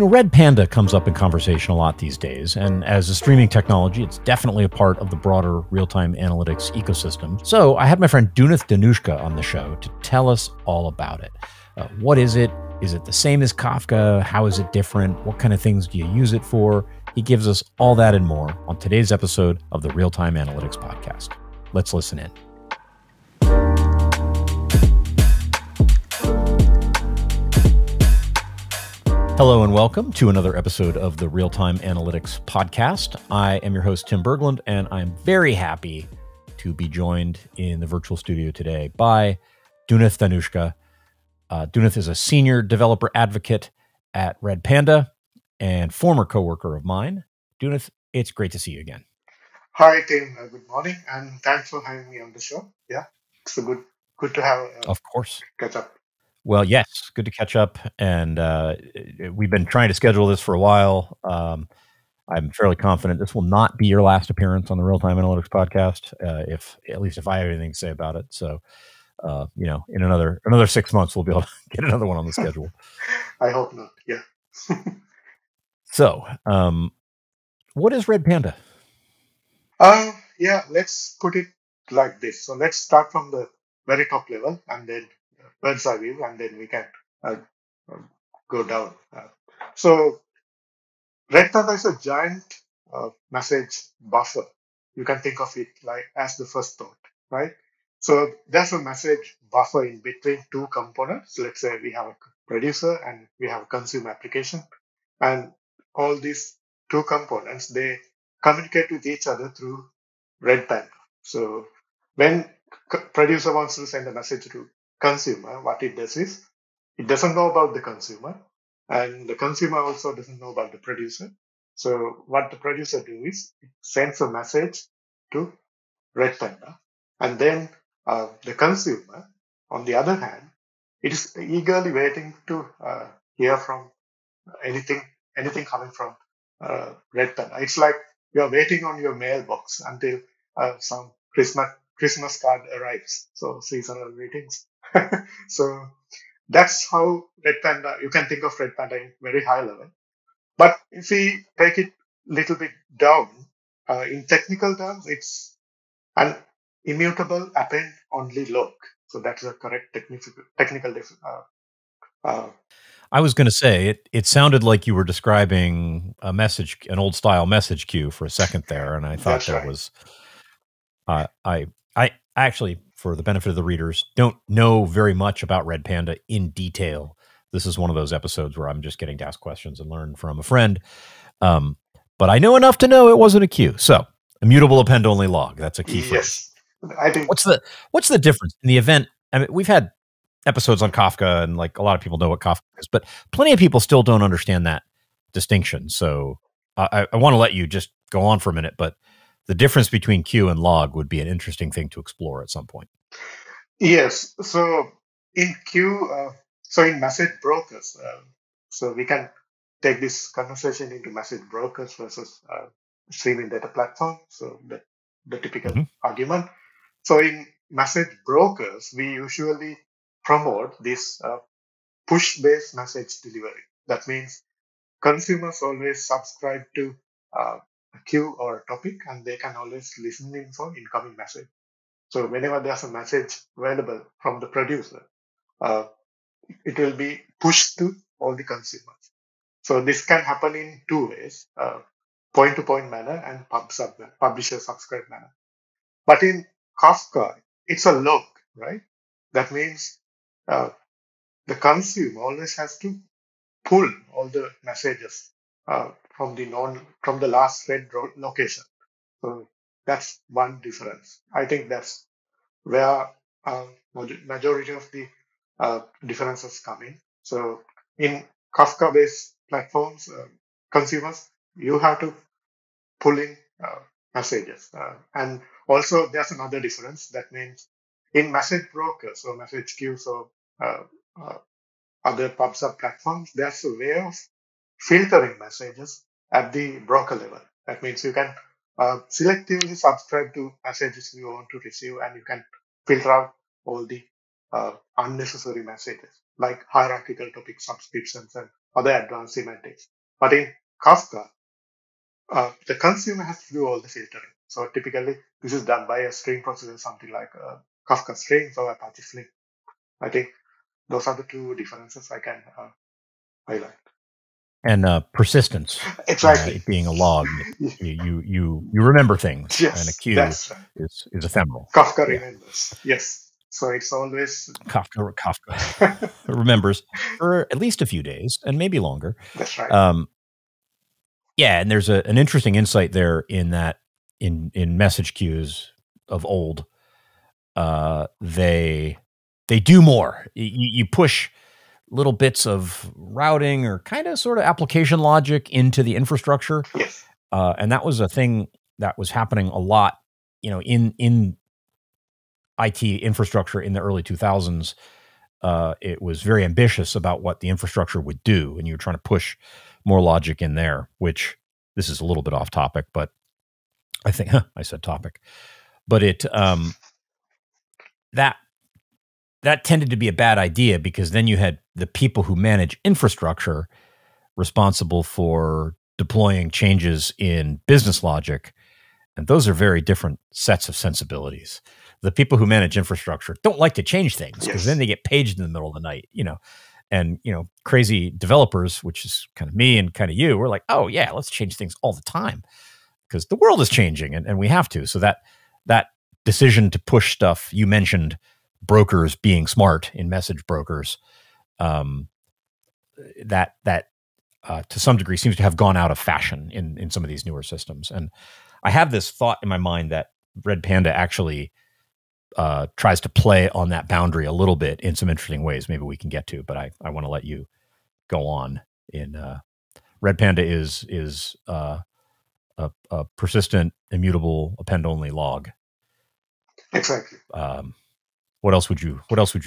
Redpanda comes up in conversation a lot these days, and as a streaming technology, it's definitely a part of the broader real-time analytics ecosystem. So I had my friend Dunith Danushka on the show to tell us all about it. What is it? Is it the same as Kafka? How is it different? What kind of things do you use it for? He gives us all that and more on today's episode of the Real-Time Analytics Podcast. Let's listen in. Hello and welcome to another episode of the Real-Time Analytics Podcast. I am your host, Tim Berglund, and I'm very happy to be joined in the virtual studio today by Dunith Danushka. Dunith is a senior developer advocate at Redpanda and former coworker of mine. Dunith, it's great to see you again. Hi, Tim. Good morning, and thanks for having me on the show. Yeah, it's good to have of course catch up. Well, yes, good to catch up, and we've been trying to schedule this for a while. I'm fairly confident this will not be your last appearance on the Real-Time Analytics Podcast, if I have anything to say about it. So, in another 6 months, we'll be able to get another one on the schedule. I hope not. Yeah. So, what is Redpanda? Let's put it like this. So let's start from the very top level, and then bird's eye view, and then we can go down. So Redpanda is a giant message buffer. You can think of it like as the first thought, right? So there's a message buffer in between two components. Let's say we have a producer and we have a consumer application, and all these two components, they communicate with each other through Redpanda. So when producer wants to send a message to consumer, what it does is it doesn't know about the consumer, and the consumer also doesn't know about the producer. So what the producer do is it sends a message to Redpanda, and then the consumer, on the other hand, it is eagerly waiting to hear from anything coming from Redpanda. It's like you are waiting on your mailbox until some Christmas card arrives. So seasonal greetings. So that's how Redpanda, you can think of Redpanda in very high level. But if we take it a little bit down, in technical terms, it's an immutable append only log. So that's the correct technical I was going to say it sounded like you were describing an old style message queue for a second there, and I thought that was. I actually, for the benefit of the readers, don't know very much about Redpanda in detail. This is one of those episodes where I'm just getting to ask questions and learn from a friend. But I know enough to know it wasn't a queue. So immutable append only log. That's a key phrase. I think. What's the difference in the event? I mean, we've had episodes on Kafka, and like a lot of people know what Kafka is, but plenty of people still don't understand that distinction. So I want to let you just go on for a minute, but the difference between queue and log would be an interesting thing to explore at some point. Yes. So in queue, in message brokers, so we can take this conversation into message brokers versus streaming data platform. So the typical argument. So in message brokers, we usually promote this push-based message delivery. That means consumers always subscribe to a queue or a topic, and they can always listen in for incoming message. So whenever there's a message available from the producer, it will be pushed to all the consumers. So this can happen in two ways, point-to-point manner and publisher-subscribe manner. But in Kafka, it's a log, right? That means the consumer always has to pull all the messages from the last read location. So that's one difference. I think that's where majority of the differences come in. So in Kafka-based platforms, consumers, you have to pull in messages. And also there's another difference. That means in message brokers or message queues or other pub/sub platforms, there's a way of filtering messages at the broker level. That means you can selectively subscribe to messages you want to receive, and you can filter out all the unnecessary messages. like hierarchical topic subscriptions and other advanced semantics. But in Kafka, the consumer has to do all the filtering. So typically, this is done by a string processor, something like Kafka strings or Apache Flink. I think those are the two differences I can highlight. And persistence, Exactly. it being a log, you remember things, Yes, and a queue that's right. is ephemeral. Kafka Yeah. remembers. Yes. So it's always Kafka remembers for at least a few days and maybe longer. That's right. Yeah, and there's an interesting insight there in that in message queues of old, they do more. You push little bits of routing or kind of sort of application logic into the infrastructure. Yes. And that was a thing that was happening a lot, in IT infrastructure in the early 2000s. It was very ambitious about what the infrastructure would do, and you were trying to push more logic in there, which this is a little bit off topic, but I think I said topic, but that tended to be a bad idea, because then you had the people who manage infrastructure responsible for deploying changes in business logic. And those are very different sets of sensibilities. The people who manage infrastructure don't like to change things, because then they get paged in the middle of the night, and, crazy developers, which is kind of me and kind of you, we're like, oh yeah, let's change things all the time because the world is changing and we have to. So that decision to push stuff, you mentioned brokers being smart in message brokers, that to some degree seems to have gone out of fashion in some of these newer systems. And I have this thought in my mind that Redpanda actually tries to play on that boundary a little bit in some interesting ways. Maybe we can get to, but I want to let you go on. In Redpanda is a persistent, immutable, append-only log. Exactly. What else would you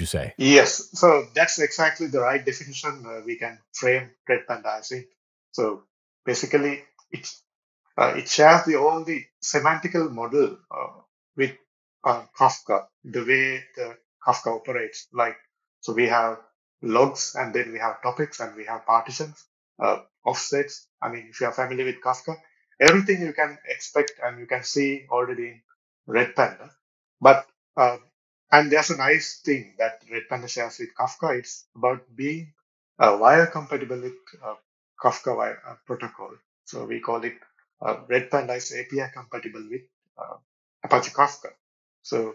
say? Yes, so that's exactly the right definition we can frame Redpanda as in. So basically, it shares all the semantical model with Kafka, the way the Kafka operates. So we have logs, and then we have topics, and we have partitions, offsets. I mean, if you are familiar with Kafka, everything you can expect and you can see already in Redpanda. But and there's a nice thing that Redpanda shares with Kafka. It's about being wire compatible with Kafka wire protocol. So we call it Redpanda is API compatible with Apache Kafka. So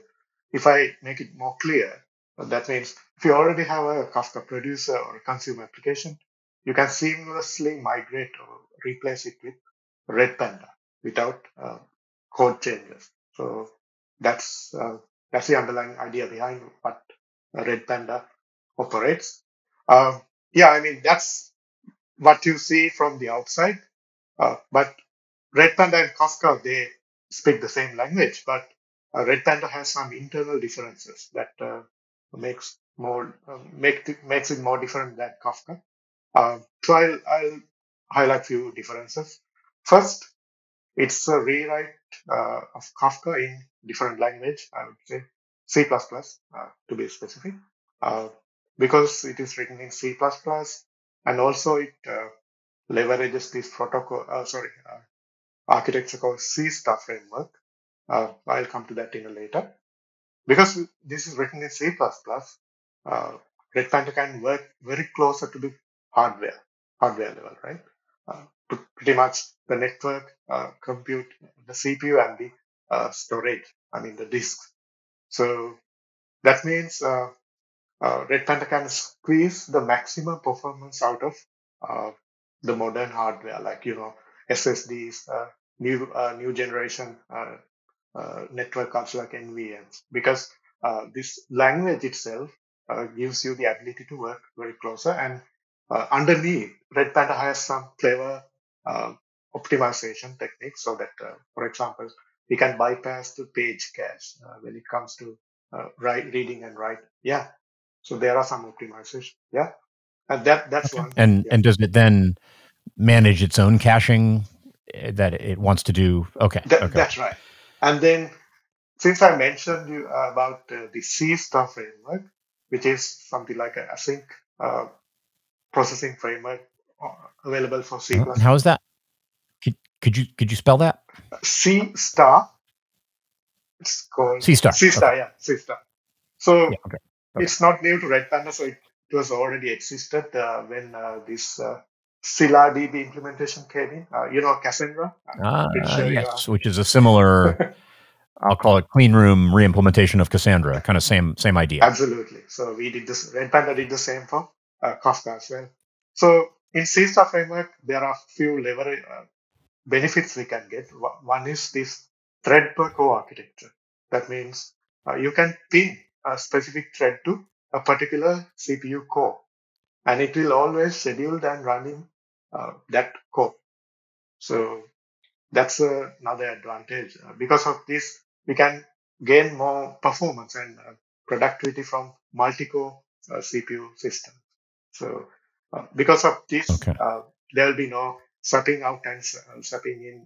if I make it more clear, that means if you already have a Kafka producer or a consumer application, you can seamlessly migrate or replace it with Redpanda without code changes. So that's the underlying idea behind what Redpanda operates. Yeah, I mean, that's what you see from the outside. But Redpanda and Kafka, they speak the same language, but Redpanda has some internal differences that makes it more different than Kafka. So I'll highlight few differences. First, it's a rewrite of Kafka in different language. I would say C++, to be specific, because it is written in C++, and also it leverages this architecture called C star framework. I'll come to that in a later. Because this is written in C++, Redpanda can work very closer to the hardware level, right? Pretty much the network, compute, the CPU, and the storage, I mean the disk. So that means Redpanda can squeeze the maximum performance out of the modern hardware, like SSDs, new generation network cards like NVMs, because this language itself gives you the ability to work very closer. And underneath, Redpanda has some clever uh, optimization techniques, so that, for example, we can bypass the page cache when it comes to reading and write. Yeah. So there are some optimization. Yeah. And that's Okay. one. And Yeah. does it then manage its own caching that it wants to do? Okay. That's right. And then, since I mentioned you about the C star framework, which is something like a async uh, processing framework available for C++. And how is that? Could you spell that? C star. It's called C star. C star. Okay. Yeah, C star. So Yeah. Okay. Okay. it's not new to Redpanda, so it was already existed when this Scylla DB implementation came in. Cassandra. I'm pretty sure you are. Yes, which is a similar, I'll call it clean room reimplementation of Cassandra, kind of same idea. Absolutely. So we did this. Redpanda did the same for Kafka as well. So in C star framework, there are few leverage benefits we can get. One is this thread per core architecture. That means you can pin a specific thread to a particular CPU core, and it will always scheduled and running that core. So that's another advantage. Because of this, we can gain more performance and productivity from multi-core CPU systems. So because of this, Okay. there will be no swapping out and swapping in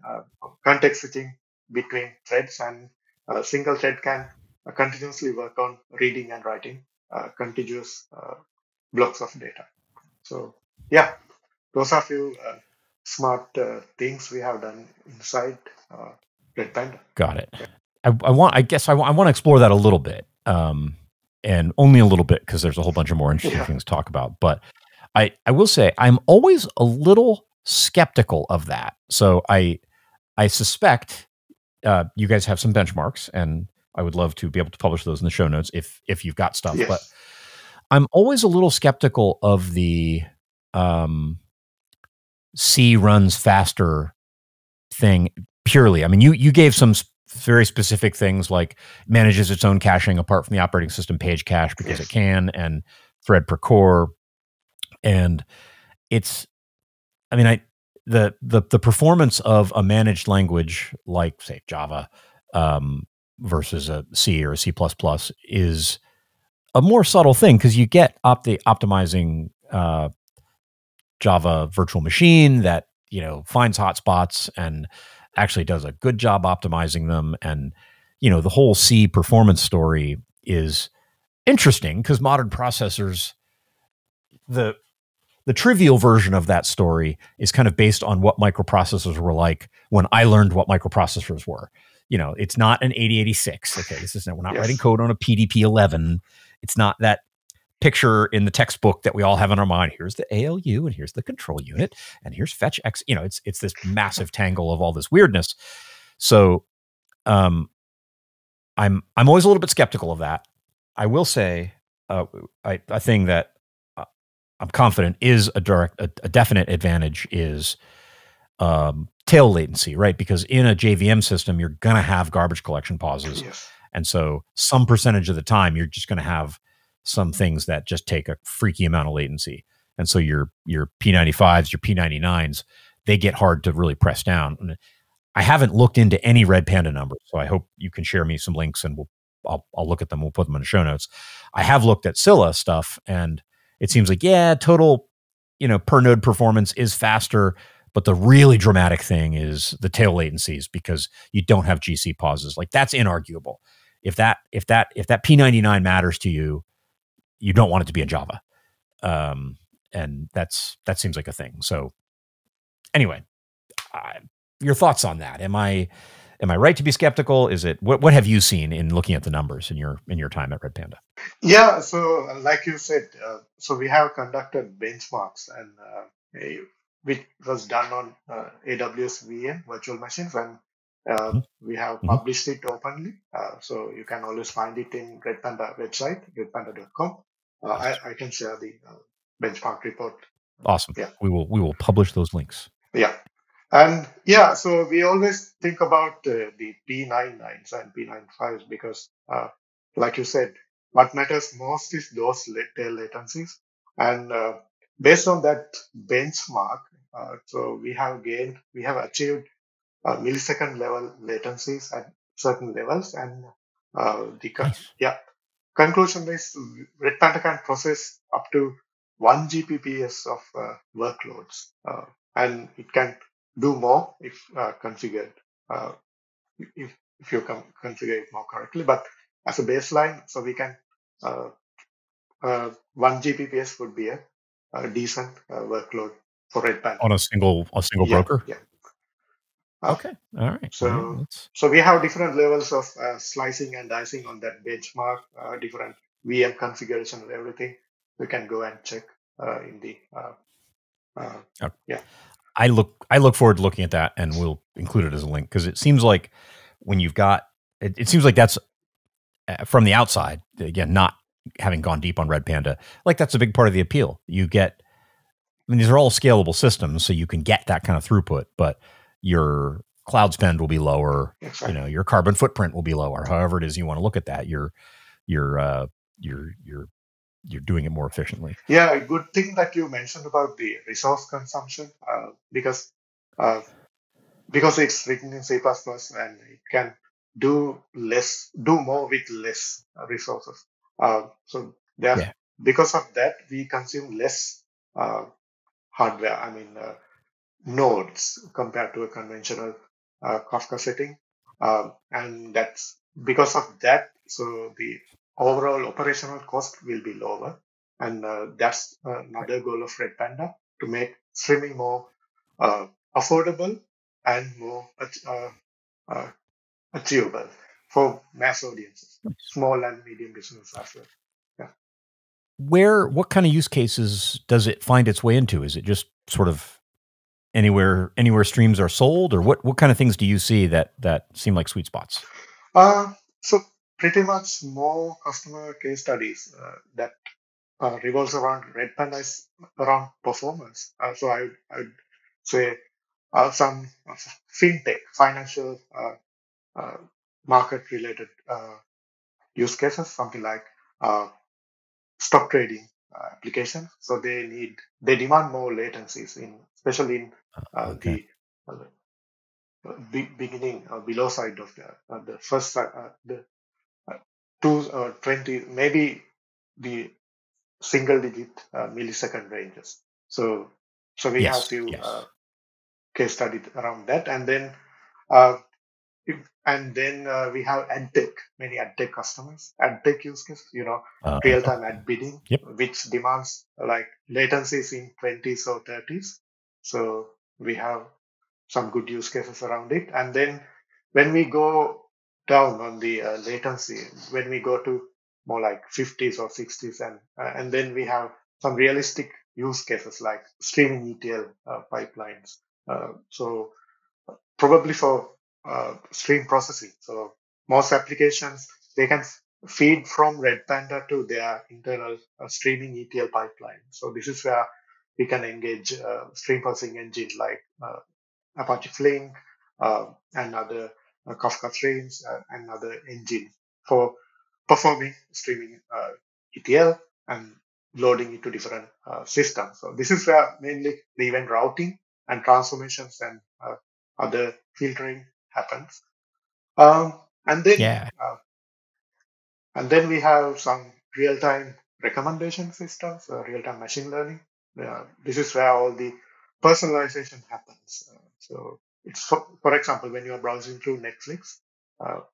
context switching between threads, and a single thread can continuously work on reading and writing contiguous blocks of data. So yeah, those are few smart things we have done inside Redpanda. Got it. I guess I want to explore that a little bit, and only a little bit because there's a whole bunch of more interesting things to talk about. But I will say I'm always a little skeptical of that. So I suspect you guys have some benchmarks, and I would love to be able to publish those in the show notes if you've got stuff. Yes. But I'm always a little skeptical of the C runs faster thing purely. I mean, you gave some very specific things like manages its own caching apart from the operating system page cache because it can, and thread per core. And it's, I mean, the performance of a managed language like, say, Java versus a C or a C++ is a more subtle thing because you get optimizing Java virtual machine that finds hotspots and actually does a good job optimizing them. And the whole C performance story is interesting because modern processors, the trivial version of that story is kind of based on what microprocessors were like when I learned what microprocessors were. It's not an 8086. Okay, we're not writing code on a PDP-11. It's not that picture in the textbook that we all have in our mind. Here's the ALU and here's the control unit and here's fetch X. It's this massive tangle of all this weirdness. So I'm always a little bit skeptical of that. I will say a thing that I'm confident is a definite advantage is tail latency, right? Because in a JVM system, you're going to have garbage collection pauses. Yes. And so some percentage of the time, you're just going to have some things that just take a freaky amount of latency. And so your P95s, your P99s, they get hard to really press down. I haven't looked into any Redpanda numbers, so I hope you can share me some links and I'll look at them. We'll put them in the show notes. I have looked at Scylla stuff, and it seems like, total, per node performance is faster, but the really dramatic thing is the tail latencies because you don't have GC pauses. Like, that's inarguable. If that P99 matters to you, you don't want it to be in Java. And that seems like a thing. So anyway, your thoughts on that? Am I right to be skeptical? Is it, what have you seen in looking at the numbers in your time at Redpanda? Yeah. So like you said, so we have conducted benchmarks, and which was done on AWS VM virtual machines, and we have published it openly. So you can always find it in Redpanda website, redpanda.com. I can share the benchmark report. Awesome. Yeah. We will publish those links. Yeah. And yeah, so we always think about the P99s and P95s because, like you said, what matters most is those tail latencies. And based on that benchmark, so we have achieved millisecond level latencies at certain levels. And conclusion is Redpanda can process up to 1 Gbps of workloads, and it can do more if configured, if you configure it more correctly. But as a baseline, so we can 1 Gbps would be a decent workload for Redpanda. On a single Yeah, broker? yeah. Okay. All right. So, That's so we have different levels of slicing and dicing on that benchmark, different VM configuration and everything. We can go and check in the okay. yeah. I look forward to looking at that, and we'll include it as a link, because it seems like when you've got it seems like that's from the outside, again, not having gone deep on Redpanda, like that's a big part of the appeal. You get, I mean, these are all scalable systems, so you can get that kind of throughput, but your cloud spend will be lower. Exactly. You know, your carbon footprint will be lower. However it is you want to look at that, you're doing it more efficiently. Yeah, a good thing that you mentioned about the resource consumption, uh, because it's written in C++ and it can do more with less resources. So there, Yeah. because of that, we consume less hardware. I mean, nodes compared to a conventional Kafka setting, and that's because of that. So the overall operational cost will be lower, and that's another goal of Redpanda, to make streaming more affordable and more uh, achievable for mass audiences, Nice. small and medium business as well. Yeah. What kind of use cases does it find its way into? Is it just sort of anywhere streams are sold, or what kind of things do you see that seem like sweet spots? So pretty much more customer case studies that revolves around Redpanda is around performance. So I would say some fintech, financial uh, market related use cases, something like uh, stock trading application. So they demand more latencies especially in Okay. the beginning below side of the first side, the 20, maybe the single digit millisecond ranges. So we have Yes. few Yes. case studies around that, and then uh, we have adtech, many adtech customers, adtech use cases, real time ad bidding, Yep. which demands like latencies in 20s or 30s. So we have some good use cases around it. And then when we go down on the latency, when we go to more like 50s or 60s, and then we have some realistic use cases like streaming ETL pipelines. So probably for stream processing. So most applications, they can feed from Redpanda to their internal streaming ETL pipeline. So this is where we can engage stream processing engine like Apache Flink and other Kafka streams and other engine for performing streaming ETL and loading it to different systems. So this is where mainly the event routing and transformations and other filtering happens. Um, and then Yeah. uh, and then we have some real-time recommendation systems, real-time machine learning. This is where all the personalization happens. So it's for example, when you are browsing through Netflix,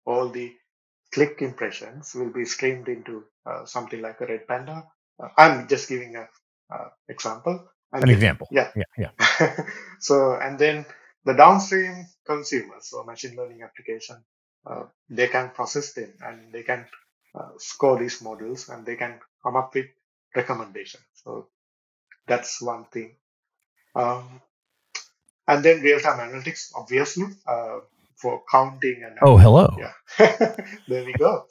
all the click impressions will be streamed into something like a Redpanda. I'm just giving a example. And An then, example. yeah. Yeah. So, and then the downstream consumers, so machine learning application, they can process them and they can score these models and they can come up with recommendations. So that's one thing. Um, and then real-time analytics, obviously, for counting and Oh, hello. yeah. There we go.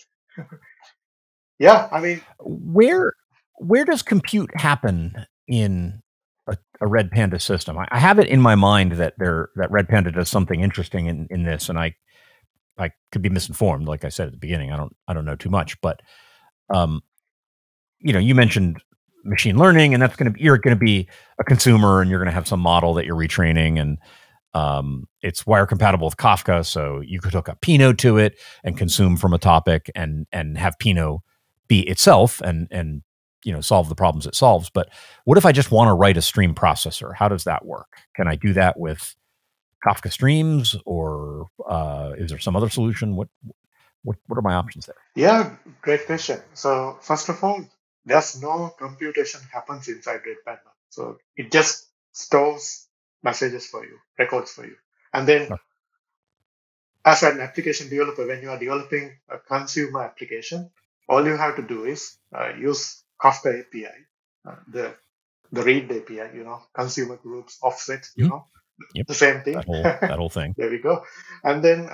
Yeah, I mean, Where does compute happen in a Redpanda system? I have it in my mind that Redpanda does something interesting in this, and I could be misinformed. Like I said at the beginning, I don't know too much, but you mentioned machine learning, and you're going to be a consumer, and you're going to have some model that you're retraining, and it's wire compatible with Kafka, so you could hook up Pinot to it and consume from a topic, and have Pinot be itself and solve the problems it solves. But what if I just want to write a stream processor? How does that work? Can I do that with Kafka streams, or is there some other solution? What are my options there? yeah, great question. So first of all, there's no computation happens inside Redpanda. So it just stores messages for you, records for you. And then as an application developer, when you are developing a consumer application, all you have to do is use Kafka API, the read API, consumer groups, offsets, Yep. the same thing. That whole thing. There we go. And then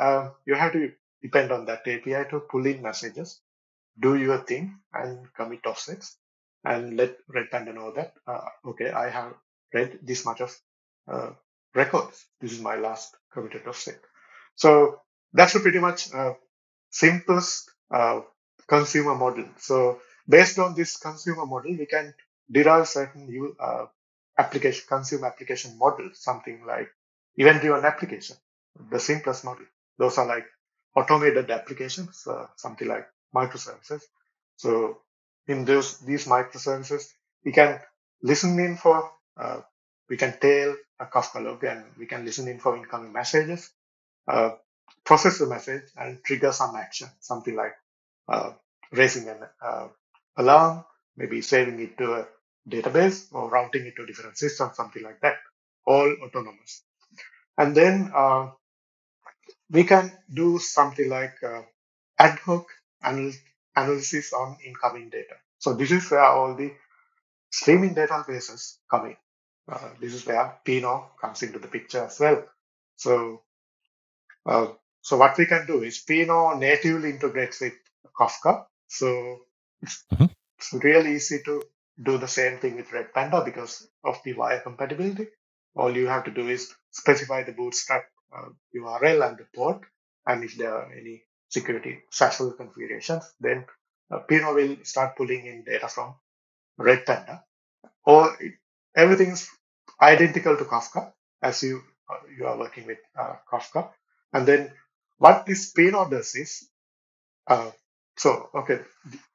you have to depend on that API to pull in messages, do your thing, and commit offsets, and let Redpanda know that, okay, I have read this much of records. This is my last committed offset. So that's a pretty much simplest consumer model. So based on this consumer model, we can derive certain consumer application model, something like event-driven application, the simplest model. Those are like automated applications, something like microservices. So in these microservices, we can listen in for, we can tail a Kafka log, and we can listen in for incoming messages, process the message, and trigger some action, something like raising an alarm, maybe saving it to a database or routing it to different systems, something like that, all autonomous. And then we can do something like ad hoc analysis on incoming data. So this is where all the streaming databases come in. This is where Pinot comes into the picture as well. So so what we can do is Pinot natively integrates with Kafka. So it's really easy to do the same thing with Redpanda because of the wire compatibility. All you have to do is specify the bootstrap URL and the port. And if there are any security SASL configurations, then Pinot will start pulling in data from Redpanda. Or everything is identical to Kafka as you are working with Kafka. And then what this Pinot does is, okay,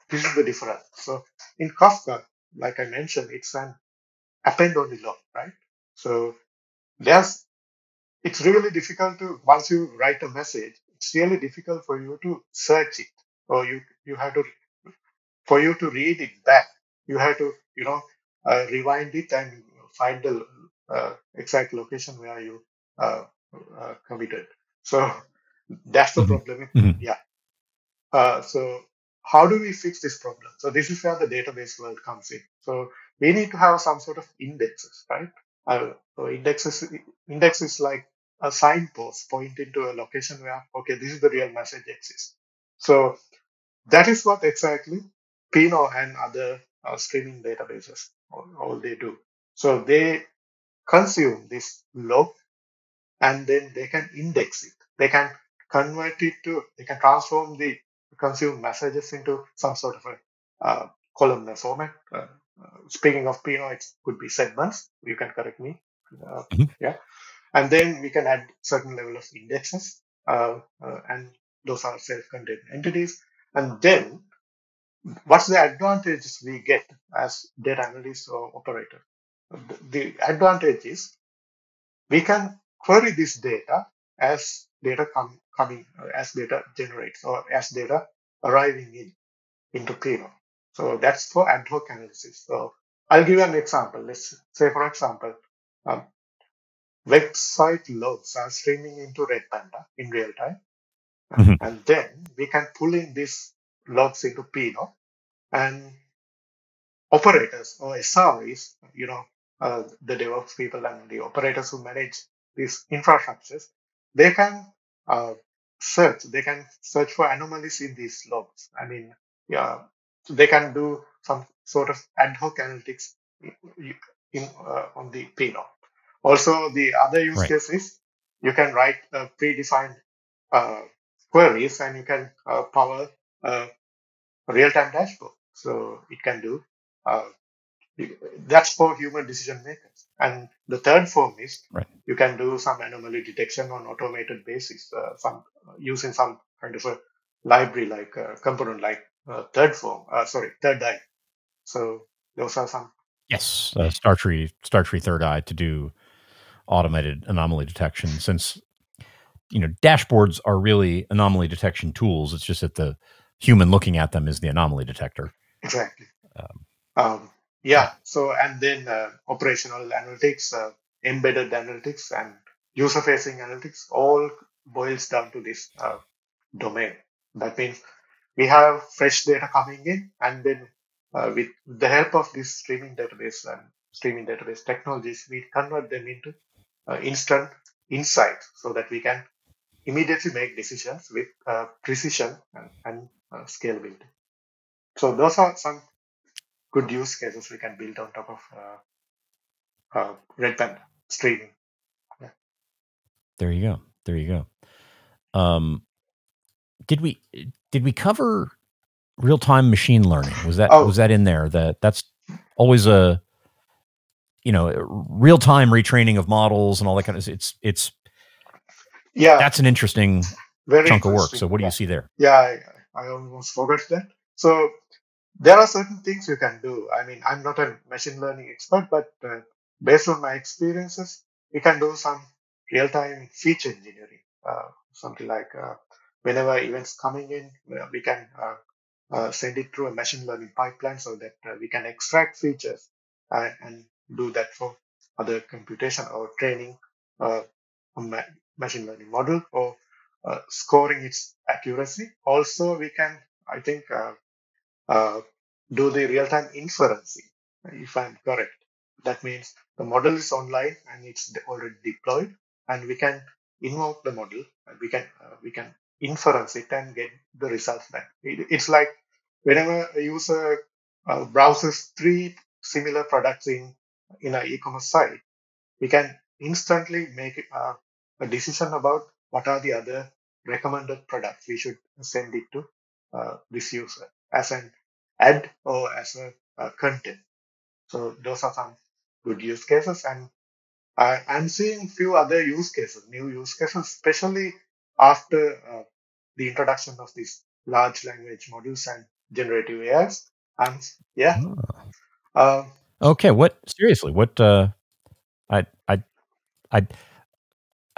this is the difference. So in Kafka, like I mentioned, it's an append-only log, right? So it's really difficult to, once you write a message, it's really difficult for you to search it, or you have to, for you to read it back, you have to, rewind it and find the exact location where you committed. So that's the problem. Yeah. So how do we fix this problem? So this is where the database world comes in. So we need to have some sort of indexes, right? So index is like a signpost pointing to a location where, okay, this is the real message exists. So that is what exactly Pinot and other streaming databases, all they do. So they consume this log, and then they can index it. They can they can transform the consumed messages into some sort of a columnar format. Speaking of Pinot, it could be segments. You can correct me. Yeah. And then we can add certain level of indexes, and those are self-contained entities. And then what's the advantages we get as data analysts or operator? The advantage is we can query this data as data coming, as data generates, or as data arriving into Pinot. So that's for ad hoc analysis. So I'll give you an example. Let's say, for example, website logs are streaming into Redpanda in real time. And then we can pull in these logs into Pinot, and operators or SREs, the DevOps people and the operators who manage these infrastructures, they can search for anomalies in these logs. I mean, yeah, they can do some sort of ad hoc analytics on the Pinot. Also, the other use case is you can write predefined queries, and you can power a real-time dashboard. So it can do that's for human decision makers. And the third form is you can do some anomaly detection on automated basis, using some kind of a library like a component like third eye. So those are some. Yes, StarTree third eye to do automated anomaly detection. Since dashboards are really anomaly detection tools, it's just that the human looking at them is the anomaly detector. Exactly. Yeah. So, and then operational analytics, embedded analytics, and user-facing analytics all boils down to this domain. That means we have fresh data coming in, and then with the help of this streaming database technologies, we convert them into instant insight so that we can immediately make decisions with precision and scalability. So those are some good use cases we can build on top of Redpanda streaming. Yeah. There you go. There you go. Did we cover real-time machine learning? Was that in there? That's always a real-time retraining of models and all that kind of. It's that's an interesting chunk of work. So what do you see there? Yeah, I almost forgot that. So there are certain things you can do. I mean, I'm not a machine learning expert, but based on my experiences, we can do some real-time feature engineering. Something like whenever events coming in, we can send it through a machine learning pipeline so that we can extract features and do that for other computation or training a machine learning model or scoring its accuracy. Also, we can, I think, do the real-time inferencing, if I'm correct. That means the model is online and it's already deployed, and we can invoke the model, and we can inference it and get the results back. It's like whenever a user browses three similar products in an e-commerce site, we can instantly make a decision about what are the other recommended products we should send it to this user as an ad or as a content. So those are some good use cases, and I'm seeing few other use cases, new use cases, especially after the introduction of these large language models and generative AIs. And yeah, okay. What seriously? What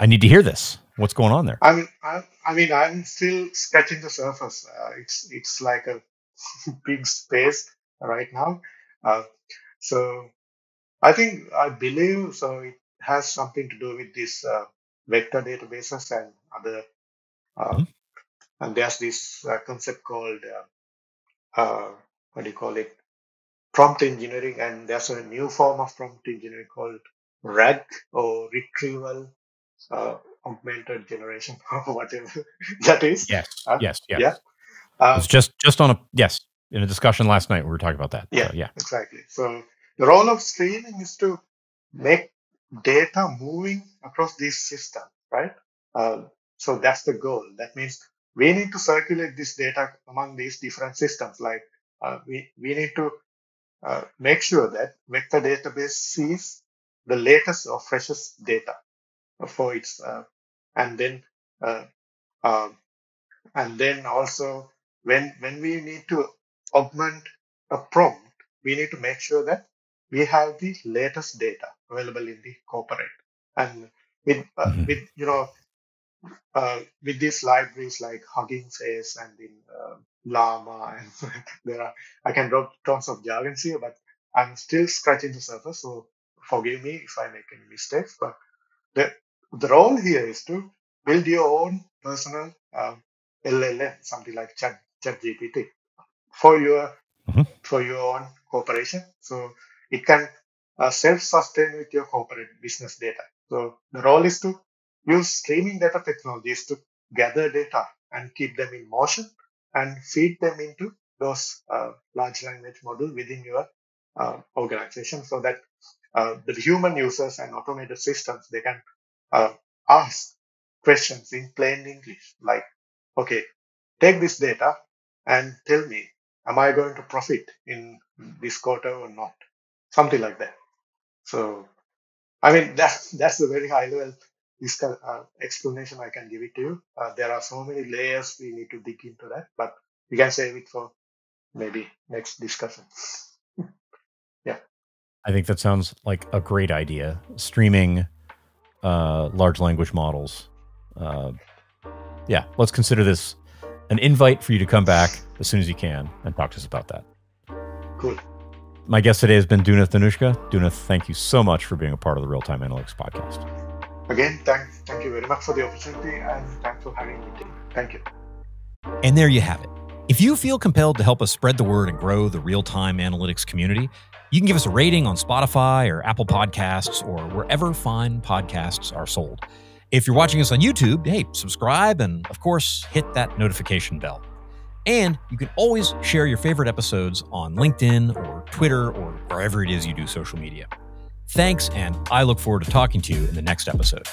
I need to hear this. What's going on there? I mean, I'm still scratching the surface. It's like a big space right now. So I believe so. It has something to do with this vector databases and other. And there's this concept called what do you call it? Prompt engineering, and there's a new form of prompt engineering called RAG or retrieval augmented generation or whatever that is. Yes. Yeah. It's just on in a discussion last night we were talking about that. Yeah, so, yeah. Exactly. So the role of streaming is to make data moving across these systems, right? So that's the goal. That means we need to circulate this data among these different systems. Like we need to make sure that vector database sees the latest or freshest data for its and then uh, uh, and then also when we need to augment a prompt, we need to make sure that we have the latest data available in the corporate. And with with these libraries like Hugging Face and in Llama, and I can drop tons of jargons here, but I'm still scratching the surface. So forgive me if I make any mistakes. But the role here is to build your own personal LLM, something like ChatGPT, for your for your own corporation. So it can self-sustain with your corporate business data. So the role is to use streaming data technologies to gather data and keep them in motion and feed them into those large language model within your organization, so that the human users and automated systems, they can ask questions in plain English, like, okay, take this data and tell me, am I going to profit in this quarter or not? Something like that. So, I mean, that's a very high level explanation I can give it to you. There are so many layers we need to dig into that, but we can save it for maybe next discussion. Yeah. I think that sounds like a great idea. Streaming large language models. Yeah, let's consider this an invite for you to come back as soon as you can and talk to us about that. Cool. My guest today has been Dunith Danushka. Dunith, thank you so much for being a part of the Real-Time Analytics podcast. Again, thank you very much for the opportunity, and thanks for having me. Thank you. And there you have it. If you feel compelled to help us spread the word and grow the real-time analytics community, you can give us a rating on Spotify or Apple Podcasts or wherever fine podcasts are sold. If you're watching us on YouTube, hey, subscribe and, of course, hit that notification bell. And you can always share your favorite episodes on LinkedIn or Twitter or wherever it is you do social media. Thanks, and I look forward to talking to you in the next episode.